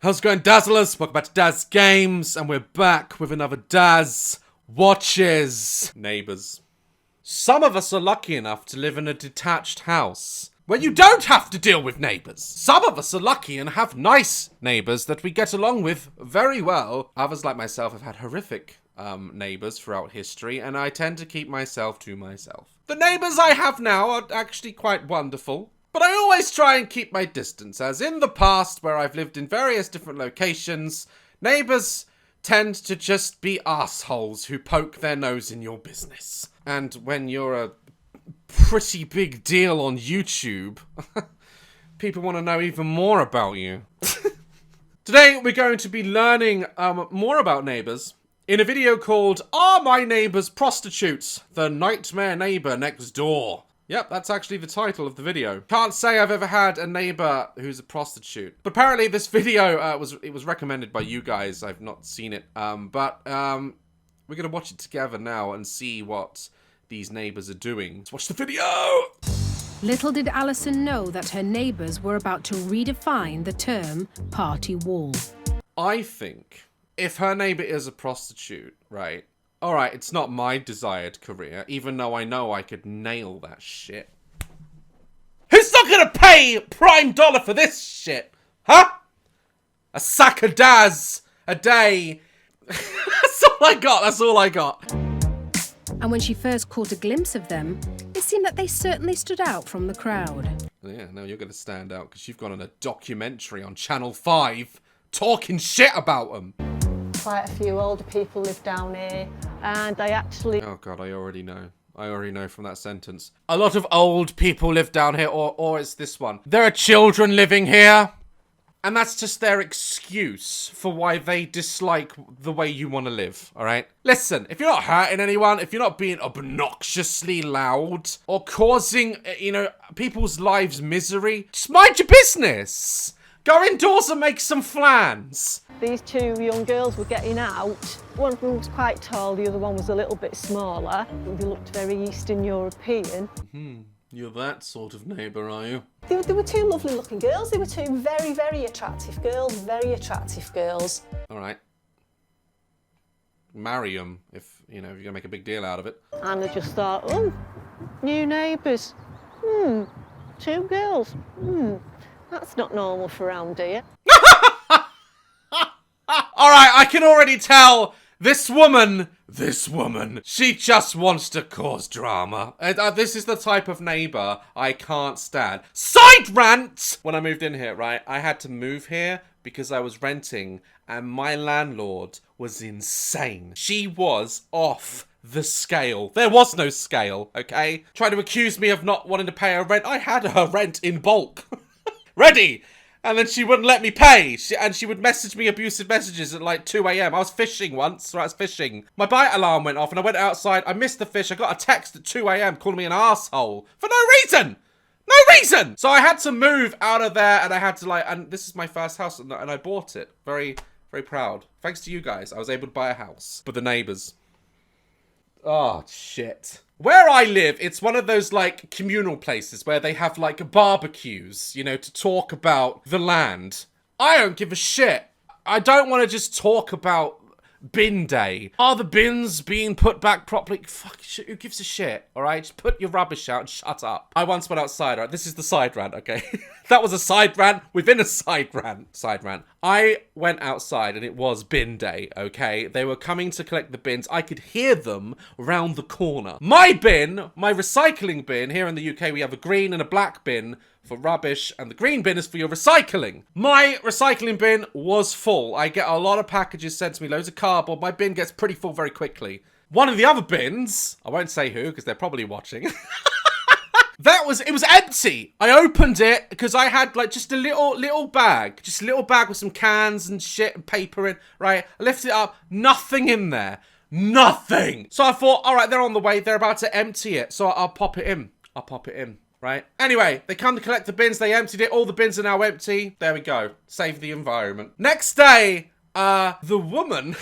How's it going, Dazzlers? Welcome back to Daz Games, and we're back with another Daz Watches. Neighbours. Some of us are lucky enough to live in a detached house where you don't have to deal with neighbours. Some of us are lucky and have nice neighbours that we get along with very well. Others, like myself, have had horrific neighbours throughout history, and I tend to keep myself to myself. The neighbours I have now are actually quite wonderful. But I always try and keep my distance, as in the past, where I've lived in various different locations, neighbours tend to just be assholes who poke their nose in your business. And when you're a pretty big deal on YouTube, people want to know even more about you. Today, we're going to be learning more about neighbours in a video called Are My Neighbours Prostitutes? The Nightmare Neighbour Next Door. Yep, that's actually the title of the video. Can't say I've ever had a neighbor who's a prostitute. But apparently this video was recommended by you guys. I've not seen it. But we're gonna watch it together now and see what these neighbors are doing. Let's watch the video! Little did Alison know that her neighbours were about to redefine the term party wall. I think if her neighbor is a prostitute, right? Alright, it's not my desired career, even though I know I could nail that shit. Who's not gonna pay prime dollar for this shit? Huh? A sack of Daz a day. That's all I got, that's all I got. And when she first caught a glimpse of them, it seemed that they certainly stood out from the crowd. Yeah, now you're gonna stand out because you've gone on a documentary on Channel 5 talking shit about them. Quite a few older people live down here, and I actually... Oh god, I already know. I already know from that sentence. A lot of old people live down here, or it's this one. There are children living here. And that's just their excuse for why they dislike the way you want to live, alright? Listen, if you're not hurting anyone, if you're not being obnoxiously loud, or causing, people's lives misery, just mind your business. Go indoors and make some flans. These two young girls were getting out. One of them was quite tall, the other one was a little bit smaller. They looked very Eastern European. You're that sort of neighbour, are you? They were two lovely looking girls. They were two very, very attractive girls. Very attractive girls. Alright. Marry them, if you're going to make a big deal out of it. And I just thought, oh, new neighbours. Two girls. That's not normal for around here. Alright, I can already tell this woman, she just wants to cause drama. This is the type of neighbour I can't stand. Side rant! When I moved in here, right, I had to move here because I was renting and my landlord was insane. She was off the scale. There was no scale, okay? Trying to accuse me of not wanting to pay her rent. I had her rent in bulk. Ready! And then she wouldn't let me pay. She would message me abusive messages at like 2 AM. I was fishing once, right? I was fishing. My bite alarm went off and I went outside. I missed the fish. I got a text at 2 AM calling me an asshole. For no reason! No reason! So I had to move out of there and I had to and this is my first house and I bought it. Very, very proud. Thanks to you guys, I was able to buy a house. But the neighbours. Oh, shit. Where I live, it's one of those, communal places where they have, barbecues, to talk about the land. I don't give a shit. I don't want to just talk about bin day. Are the bins being put back properly? Fuck, who gives a shit, alright? Just put your rubbish out and shut up. I once went outside, alright? This is the side rant, okay? That was a side rant within a side rant. Side rant. I went outside and it was bin day, okay? They were coming to collect the bins. I could hear them round the corner. My bin, my recycling bin, here in the UK we have a green and a black bin for rubbish, and the green bin is for your recycling. My recycling bin was full. I get a lot of packages sent to me, loads of cardboard. My bin gets pretty full very quickly. One of the other bins, I won't say who because they're probably watching. It was empty. I opened it because I had just a little bag. Just a little bag with some cans and shit and paper in, right? I lifted it up, nothing in there. Nothing. So I thought, all right, they're on the way. They're about to empty it. So I'll pop it in. Right? Anyway, they come to collect the bins. They emptied it. All the bins are now empty. There we go. Save the environment. Next day, the woman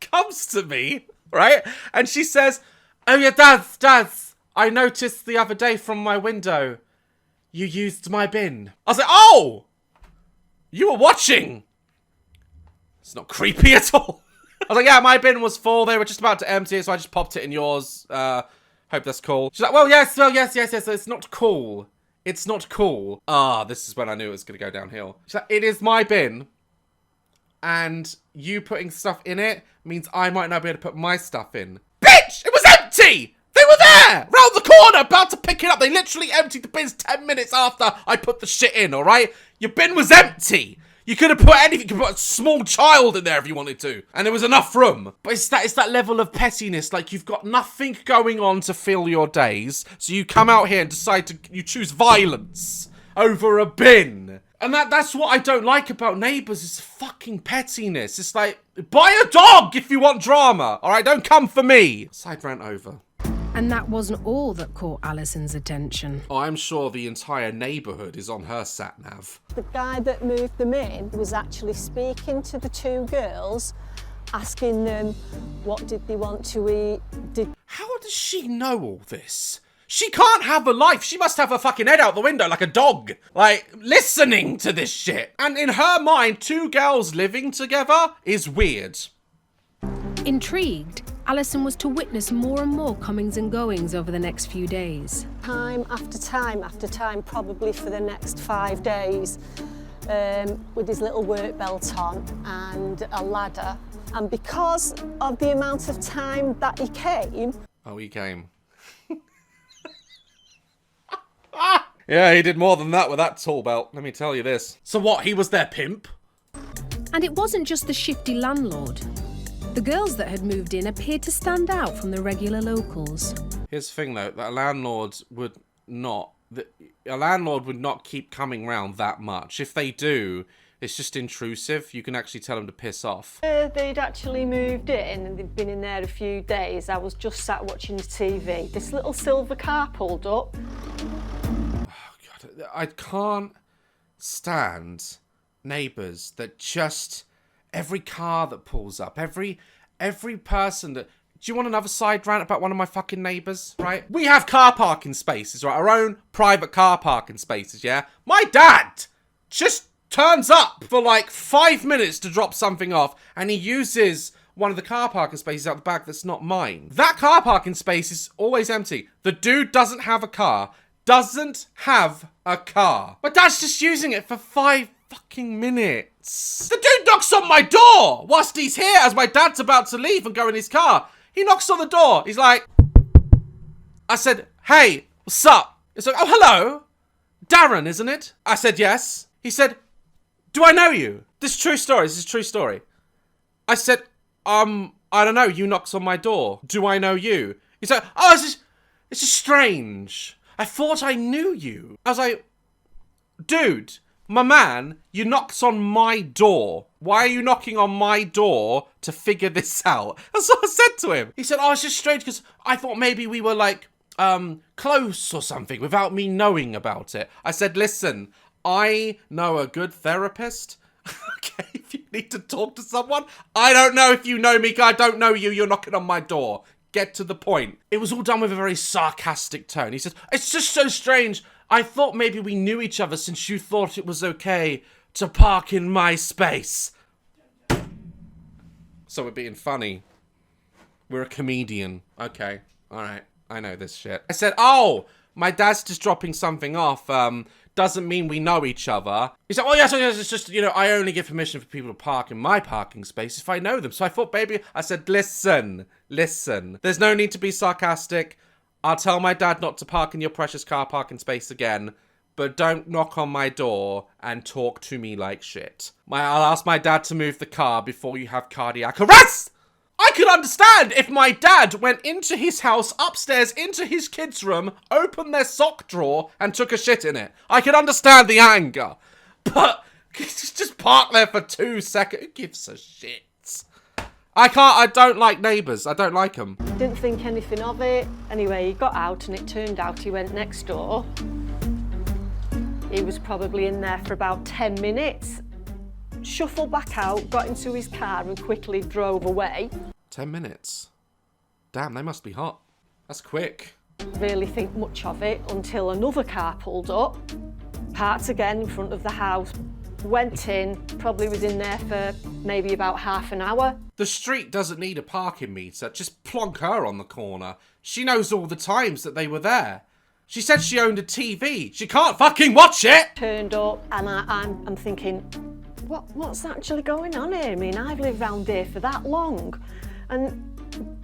comes to me, right? And she says, oh yeah, Daz, I noticed the other day from my window, you used my bin. I was like, oh, you were watching. It's not creepy at all. I was like, yeah, my bin was full. They were just about to empty it, so I just popped it in yours. Hope that's cool. She's like, well, yes. It's not cool. It's not cool. Ah, this is when I knew it was going to go downhill. She's like, it is my bin. And you putting stuff in it means I might not be able to put my stuff in. Bitch! It was empty! They were there! Round the corner, about to pick it up. They literally emptied the bins 10 minutes after I put the shit in, alright? Your bin was empty! You could have put anything. You could put a small child in there if you wanted to. And there was enough room. But it's that level of pettiness. Like, you've got nothing going on to fill your days. So you come out here and you choose violence over a bin. And that's what I don't like about Neighbours, is fucking pettiness. It's like, buy a dog if you want drama. Alright, don't come for me. Side rant over. And that wasn't all that caught Alison's attention. Oh, I'm sure the entire neighbourhood is on her sat-nav. The guy that moved them in was actually speaking to the two girls, asking them what did they want to eat. How does she know all this? She can't have a life. She must have her fucking head out the window like a dog. Like, listening to this shit. And in her mind, two girls living together is weird. Intrigued, Alison was to witness more and more comings and goings over the next few days. Time after time after time, probably for the next 5 days, with his little work belt on and a ladder. And because of the amount of time that he came... Oh, he came. Yeah, he did more than that with that tool belt, let me tell you this. So what, he was their pimp? And it wasn't just the shifty landlord. The girls that had moved in appeared to stand out from the regular locals. Here's the thing though, that a landlord would not keep coming round that much. If they do, it's just intrusive. You can actually tell them to piss off. They'd actually moved in and they'd been in there a few days. I was just sat watching the TV. This little silver car pulled up. Oh God, I can't stand Neighbours that just... Every car that pulls up, every person that... Do you want another side rant about one of my fucking neighbours, right? We have car parking spaces, right? Our own private car parking spaces, yeah? My dad just turns up for like 5 minutes to drop something off, and he uses one of the car parking spaces out the back that's not mine. That car parking space is always empty. The dude doesn't have a car. Doesn't have a car. My dad's just using it for 5 fucking minutes. The dude knocks on my door whilst he's here as my dad's about to leave and go in his car. He knocks on the door. He's like... I said, hey, what's up? He's like, oh, hello. Darren, isn't it? I said, yes. He said, do I know you? This is true story. This is true story. I said, I don't know. You knocks on my door. Do I know you? He's like, oh, it's just strange. I thought I knew you. I was like, dude... My man, you knocks on my door. Why are you knocking on my door to figure this out? That's what I said to him. He said, oh, it's just strange because I thought maybe we were like, close or something without me knowing about it. I said, listen, I know a good therapist. Okay, if you need to talk to someone, I don't know if you know me, I don't know you, you're knocking on my door. Get to the point. It was all done with a very sarcastic tone. He said, it's just so strange. I thought maybe we knew each other since you thought it was okay to park in my space. So we're being funny. We're a comedian. Okay, alright. I know this shit. I said, oh, my dad's just dropping something off. Doesn't mean we know each other. He said, oh yes, it's just, you know, I only give permission for people to park in my parking space if I know them. So I thought maybe, I said, listen. There's no need to be sarcastic. I'll tell my dad not to park in your precious car parking space again, but don't knock on my door and talk to me like shit. I'll ask my dad to move the car before you have cardiac arrest! I could understand if my dad went into his house, upstairs, into his kids' room, opened their sock drawer, and took a shit in it. I could understand the anger. But, just park there for 2 seconds. Who gives a shit? I don't like Neighbours. I don't like them. Didn't think anything of it. Anyway, he got out and it turned out he went next door. He was probably in there for about 10 minutes. Shuffled back out, got into his car and quickly drove away. 10 minutes? Damn, they must be hot. That's quick. Really think much of it until another car pulled up, parked again in front of the house, Went in, probably was in there for maybe about half an hour. The street doesn't need a parking meter. Just plonk her on the corner. She knows all the times that they were there. She said she owned a TV. She can't fucking watch it! Turned up and I'm thinking, what's actually going on here? I mean, I've lived round here for that long and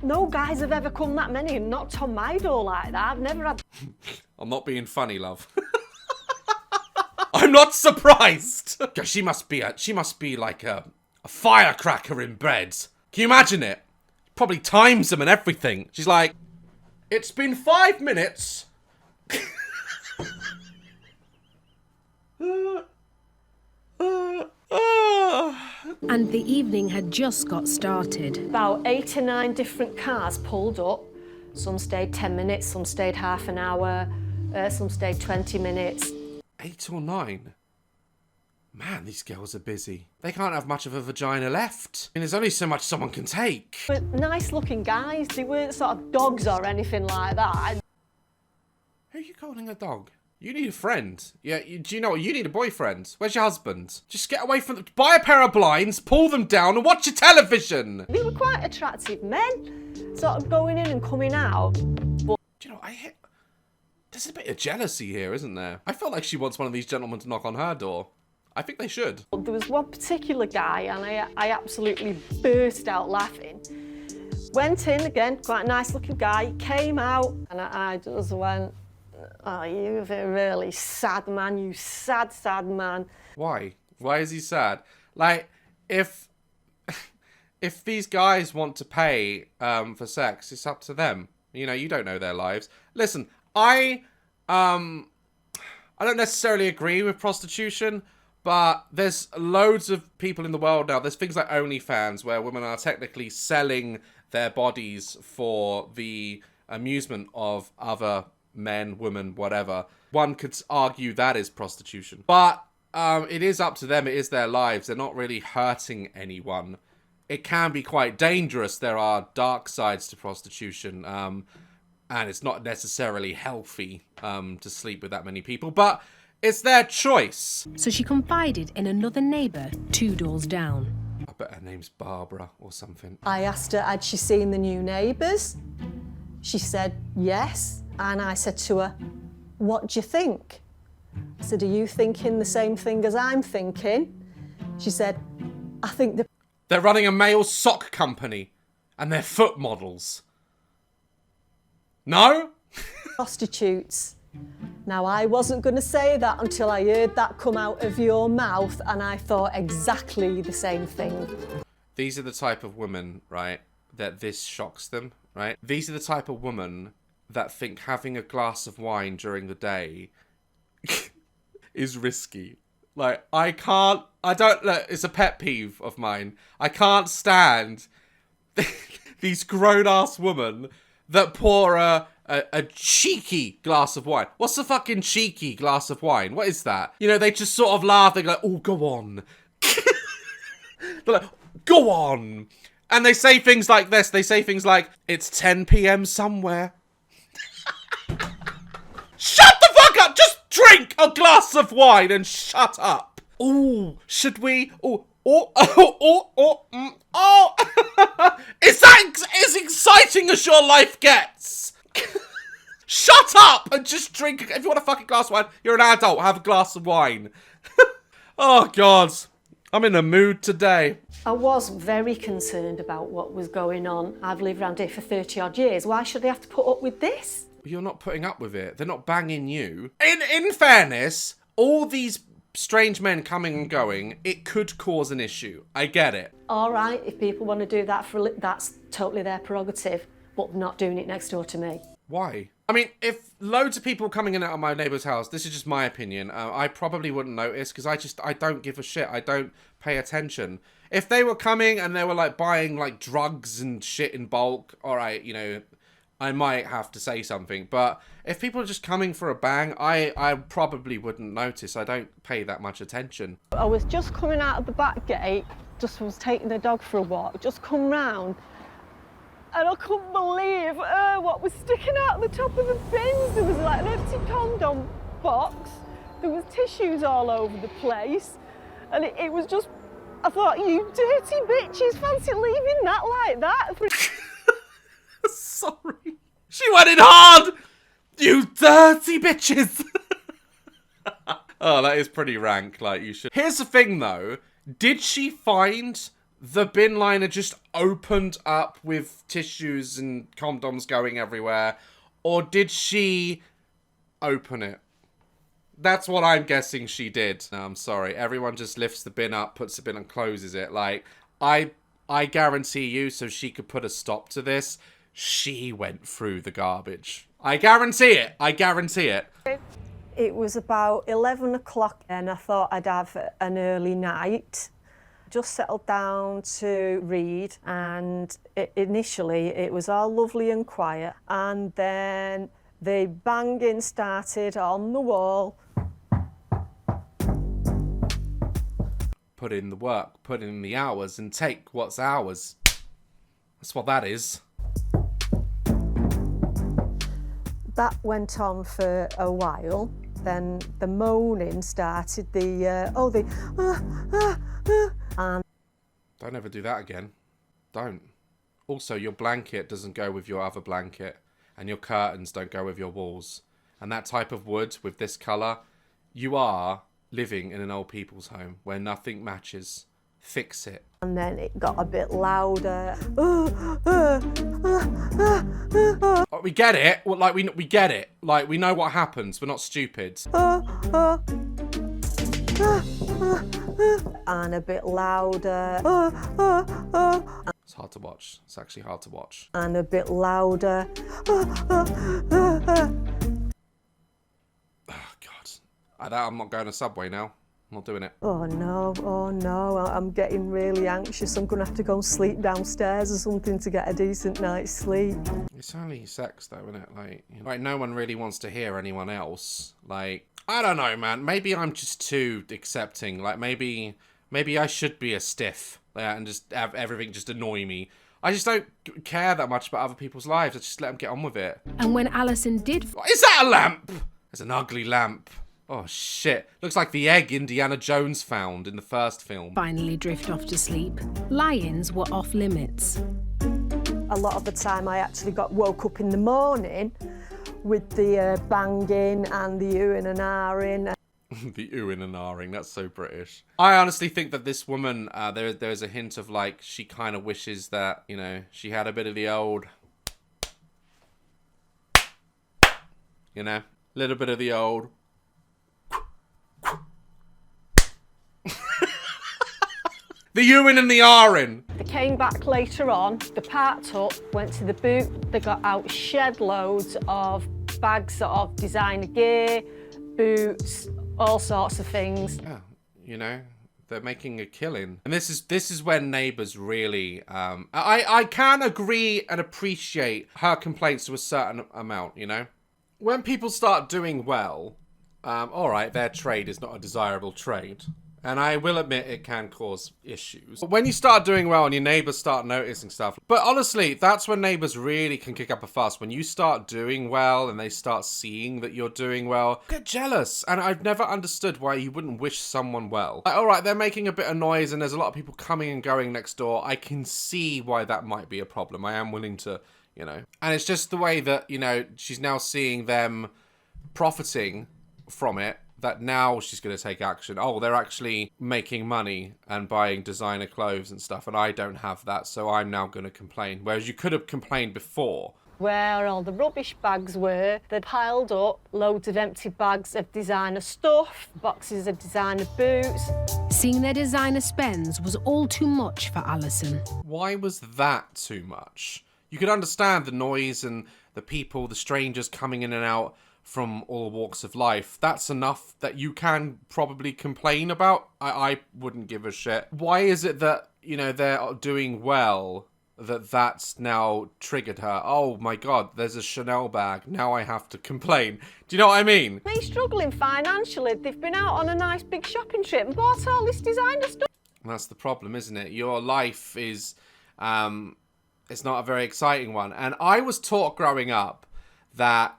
no guys have ever come that many and knocked on my door like that. I've never had... I'm not being funny, love. I'm not surprised. God, she must be like a firecracker in bed. Can you imagine it? Probably times them and everything. She's like, it's been 5 minutes. And the evening had just got started. About 8 or 9 different cars pulled up. Some stayed 10 minutes, some stayed half an hour, some stayed 20 minutes. 8 or 9? Man, these girls are busy. They can't have much of a vagina left. I mean, there's only so much someone can take. But nice looking guys, they weren't sort of dogs or anything like that. Who are you calling a dog? You need a friend. Yeah, do you know what? You need a boyfriend. Where's your husband? Just get away from them. Buy a pair of blinds, pull them down and watch your television. They were quite attractive men, sort of going in and coming out. But do you know, there's a bit of jealousy here, isn't there? I feel like she wants one of these gentlemen to knock on her door. I think they should. There was one particular guy and I absolutely burst out laughing. Went in again, quite a nice looking guy, came out and I just went, oh, you're a really sad man, you sad, sad man. Why? Why is he sad? Like, if these guys want to pay for sex, it's up to them. You know, you don't know their lives. Listen, I don't necessarily agree with prostitution, but there's loads of people in the world now. There's things like OnlyFans where women are technically selling their bodies for the amusement of other men, women, whatever. One could argue that is prostitution. But it is up to them. It is their lives. They're not really hurting anyone. It can be quite dangerous. There are dark sides to prostitution. And it's not necessarily healthy to sleep with that many people. But it's their choice. So she confided in another neighbour 2 doors down. I bet her name's Barbara or something. I asked her, had she seen the new Neighbours? She said, yes. And I said to her, what do you think? I said, are you thinking the same thing as I'm thinking? She said, I think they're running a male sock company and they're foot models. No? Prostitutes. Now, I wasn't going to say that until I heard that come out of your mouth, and I thought exactly the same thing. These are the type of women, right, that this shocks them, right? These are the type of women that think having a glass of wine during the day is risky. Like, look, it's a pet peeve of mine. I can't stand these grown-ass women that pour a cheeky glass of wine. What's a fucking cheeky glass of wine? What is that? You know, they just sort of laugh. They go, oh, go on. They're like, go on. And they say things like this. They say things like, it's 10 p.m. somewhere. Shut the fuck up! Just drink a glass of wine and shut up. Ooh, should we? Is that as exciting as your life gets? Shut up and just drink. If you want a fucking glass of wine, you're an adult. Have a glass of wine. Oh, God. I'm in a mood today. I was very concerned about what was going on. I've lived around here for 30 odd years. Why should they have to put up with this? You're not putting up with it. They're not banging you. In fairness, all these strange men coming and going, it could cause an issue. I get it. All right, if people want to do that, that's totally their prerogative, but not doing it next door to me. Why? I mean, if loads of people coming in and out of my neighbour's house, this is just my opinion, I probably wouldn't notice because I don't give a shit. I don't pay attention. If they were coming and they were like buying like drugs and shit in bulk, all right, you know, I might have to say something. But if people are just coming for a bang, I probably wouldn't notice. I don't pay that much attention. I was just coming out of the back gate, just was taking the dog for a walk, just come round, and I couldn't believe what was sticking out the top of the bins. There was like an empty condom box, there was tissues all over the place, And it was just, I thought, you dirty bitches, fancy leaving that like that? Sorry. She went in hard! You dirty bitches! Oh, that is pretty rank. Like, you should... Here's the thing, though. Did she find the bin liner just opened up with tissues and condoms going everywhere? Or did she open it? That's what I'm guessing she did. No, I'm sorry. Everyone just lifts the bin up, puts the bin and closes it. Like, I guarantee you, so she could put a stop to this, she went through the garbage. I guarantee it. I guarantee it. It was about 11 o'clock and I thought I'd have an early night. Just settled down to read, and initially it was all lovely and quiet, and then the banging started on the wall. Put in the work, put in the hours, and take what's ours. That's what that is. That went on for a while. Then the moaning started, and Don't ever do that again. Don't. Also, your blanket doesn't go with your other blanket, and your curtains don't go with your walls. And that type of wood with this colour, you are living in an old people's home where nothing matches. Fix it. And then it got a bit louder. We get it. Well, like we get it. Like, we know what happens. We're not stupid. And a bit louder. It's hard to watch. It's actually hard to watch. And a bit louder. Oh, God. I'm not going to Subway now. I'm not doing it. Oh no, I'm getting really anxious. I'm gonna have to go and sleep downstairs or something to get a decent night's sleep. It's only sex though, isn't it? Like, you know, like no one really wants to hear anyone else. Like, I don't know, man. Maybe I'm just too accepting. Like, maybe I should be a stiff, and just have everything just annoy me. I just don't care that much about other people's lives. I just let them get on with it. And when Alison did... Is that a lamp? It's an ugly lamp. Oh, shit. Looks like the egg Indiana Jones found in the first film. Finally drift off to sleep, lie-ins were off limits. A lot of the time I actually woke up in the morning with the banging and the oohing and ahhing. The oohing and ahhing, that's so British. I honestly think that this woman, there's a hint of like, she kind of wishes that, you know, she had a bit of the old, you know, a little bit of the old. The oohing and the ahhing. They came back later on, they parked up, went to the boot, they got out shed loads of bags of designer gear, boots, all sorts of things. Yeah, you know, they're making a killing. And this is when Neighbours really, I can agree and appreciate her complaints to a certain amount, you know. When people start doing well, all right, their trade is not a desirable trade. And I will admit it can cause issues. But when you start doing well and your neighbours start noticing stuff. But honestly, that's when neighbours really can kick up a fuss. When you start doing well and they start seeing that you're doing well, get jealous. And I've never understood why you wouldn't wish someone well. Like, all right, they're making a bit of noise and there's a lot of people coming and going next door. I can see why that might be a problem. I am willing to, you know. And it's just the way that, you know, she's now seeing them profiting from it. That now she's going to take action. Oh, they're actually making money and buying designer clothes and stuff, and I don't have that, so I'm now going to complain. Whereas you could have complained before. Where all the rubbish bags were, they'd piled up loads of empty bags of designer stuff, boxes of designer boots. Seeing their designer spends was all too much for Alison. Why was that too much? You could understand the noise and the people, the strangers coming in and out from all walks of life. That's enough that you can probably complain about. I wouldn't give a shit. Why is it that, you know, they're doing well, that's now triggered her? Oh my God, there's a Chanel bag. Now I have to complain. Do you know what I mean? They're struggling financially. They've been out on a nice big shopping trip and bought all this designer stuff. And that's the problem, isn't it? Your life is, it's not a very exciting one. And I was taught growing up that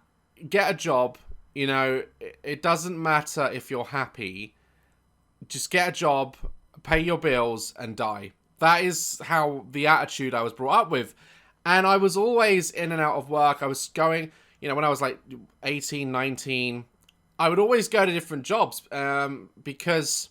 get a job, you know, it doesn't matter if you're happy, just get a job, pay your bills, and die. That is how the attitude I was brought up with. And I was always in and out of work. I was going, you know, when I was like 18, 19, I would always go to different jobs because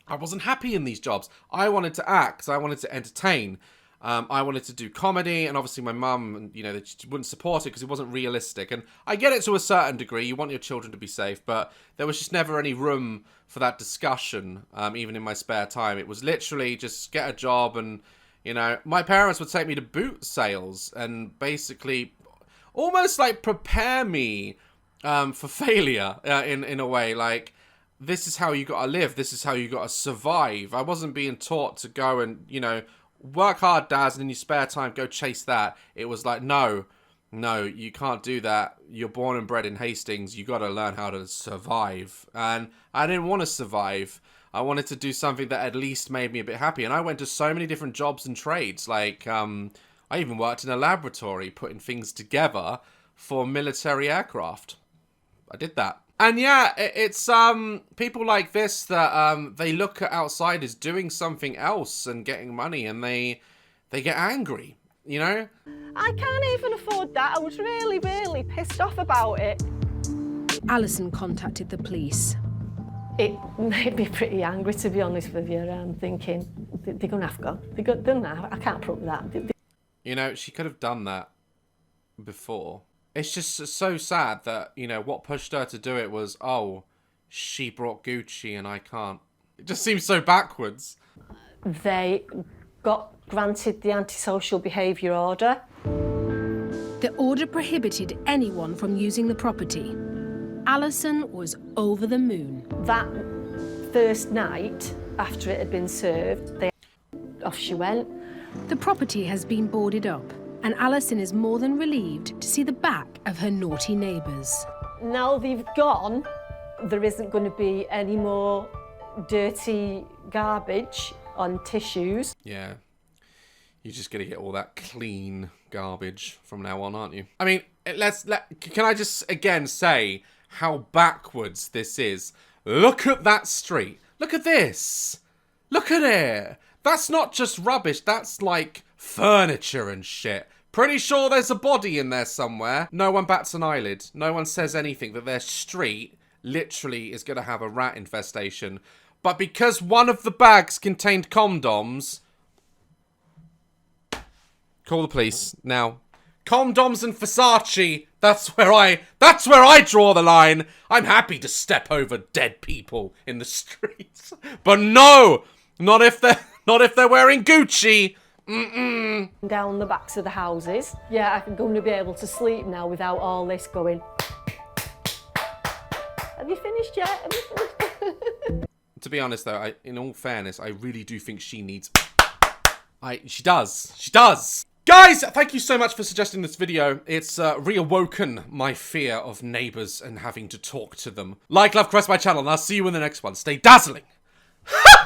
I wasn't happy in these jobs. I wanted to act. I wanted to entertain. I wanted to do comedy, and obviously my mum, you know, she wouldn't support it because it wasn't realistic. And I get it to a certain degree. You want your children to be safe, but there was just never any room for that discussion, even in my spare time. It was literally just get a job, and, you know, my parents would take me to boot sales and basically almost like prepare me for failure in a way. Like, this is how you gotta live. This is how you gotta survive. I wasn't being taught to go and, you know, work hard, Daz, and in your spare time, go chase that. It was like, no, you can't do that. You're born and bred in Hastings. You got to learn how to survive. And I didn't want to survive. I wanted to do something that at least made me a bit happy. And I went to so many different jobs and trades. Like, I even worked in a laboratory putting things together for military aircraft. I did that. And yeah, it's people like this that they look at outsiders doing something else and getting money, and they get angry, you know? I can't even afford that. I was really, really pissed off about it. Alison contacted the police. It made me pretty angry, to be honest with you. I'm thinking, they're going to have to go. They're gonna, I can't prove that. You know, she could have done that before. It's just so sad that, you know, what pushed her to do it was, oh, she brought Gucci and I can't. It just seems so backwards. They got granted the antisocial behaviour order. The order prohibited anyone from using the property. Alison was over the moon. That first night, after it had been served, off she went. The property has been boarded up, and Alison is more than relieved to see the back of her naughty neighbours. Now they've gone, there isn't going to be any more dirty garbage on tissues. Yeah. You're just going to get all that clean garbage from now on, aren't you? I mean, can I just again say how backwards this is? Look at that street. Look at this. Look at it. That's not just rubbish. That's like furniture and shit. Pretty sure there's a body in there somewhere. No one bats an eyelid. No one says anything that their street literally is going to have a rat infestation. But because one of the bags contained condoms... Call the police now. Condoms and Versace, that's where I draw the line. I'm happy to step over dead people in the streets. But no! Not if they're wearing Gucci. Mm-mm. Down the backs of the houses. Yeah, I'm going to be able to sleep now without all this going. Have you finished yet? Have you finished? To be honest though, in all fairness, I really do think she needs... She does! Guys, thank you so much for suggesting this video. It's reawoken my fear of neighbours and having to talk to them. Like, love, caress my channel, and I'll see you in the next one. Stay dazzling!